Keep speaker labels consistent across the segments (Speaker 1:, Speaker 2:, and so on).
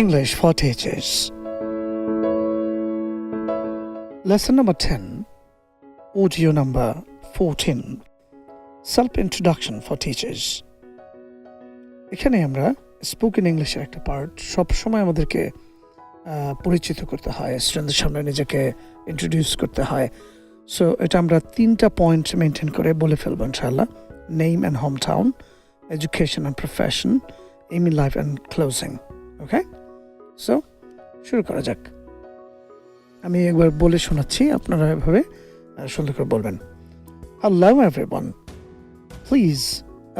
Speaker 1: English for Teachers. Lesson number 10, audio number 14, Self-Introduction for Teachers. এখানে আমরা spoken ইংলিশের একটা পার্ট সবসময় আমাদেরকে পরিচিত করতে হয়, স্টুডেন্টদের সামনে নিজেকে ইন্ট্রোডিউস করতে হয়। সো এটা আমরা 3টা পয়েন্ট মেনটেন করে বলে ফেলবো ইনশাআল্লাহ। Name and home town, education and profession, aim in life and closing. Okay, so শুরু করা যাক। আমি একবার বলে শোনাচ্ছি, আপনারা এভাবে সুন্দর করে বলবেন। Hello everyone. Please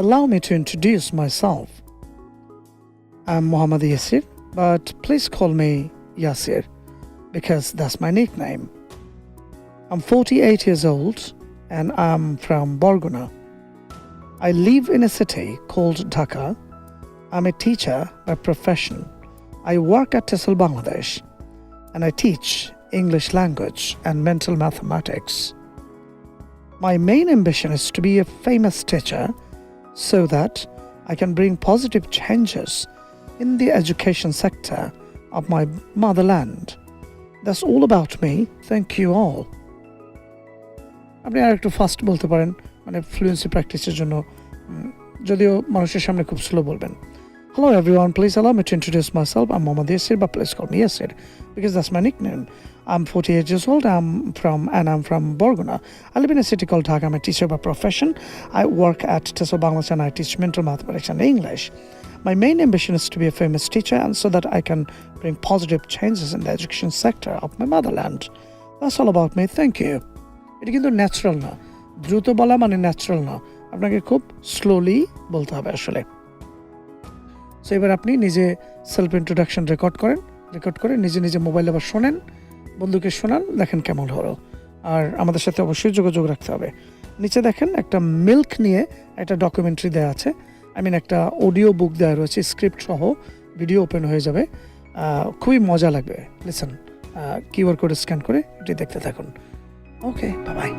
Speaker 1: allow me to introduce myself. I'm Muhammad Yasir, but please call me Yasir because that's my nickname. I'm 48 years old and I'm from Barguna. I live in a city called Dhaka. I'm a teacher by profession. I work at Tesol, Bangladesh, and I teach English language and mental mathematics. My main ambition is to be a famous teacher so that I can bring positive changes in the education sector of my motherland. That's all about me. Thank you all. আপনি আর একটু fast বলতে পারেন, মানে fluency প্র্যাকটিসের জন্য, যদিও মানুষের সামনে খুব স্লো বলবেন। Hello everyone, please allow me to introduce myself. I'm Muhammad Yasir, but please call me Yasir because that's my nickname. I'm 48 years old. I'm from Barguna. I live in a city called Dhaka. I'm a teacher by profession. I work at Tesol, Bangladesh, and I teach mental mathematics and English. My main ambition is to be a famous teacher and so that I can bring positive changes in the education sector of my motherland. That's all about me. Thank you. এটা কিন্তু natural না, দ্রুত বলা মানে natural না, আপনাকে খুব slowly বলতে হবে আসলে। সো এবার আপনি নিজে সেলফ ইন্ট্রোডাকশন রেকর্ড করে নিজে নিজে মোবাইলে আবার শোনেন, বন্ধুকে শোনান, দেখেন কেমন হলো। আর আমাদের সাথে অবশ্যই যোগাযোগ রাখতে হবে। নিচে দেখেন একটা মিল্ক নিয়ে একটা ডকুমেন্টারি দেওয়া আছে, একটা অডিও বুক দেওয়া রয়েছে, স্ক্রিপ্ট সহ ভিডিও ওপেন হয়ে যাবে, খুবই মজা লাগবে। লিসেন, কিউআর কোড স্ক্যান করে এটি দেখতে থাকুন। ওকে, বাই বাই।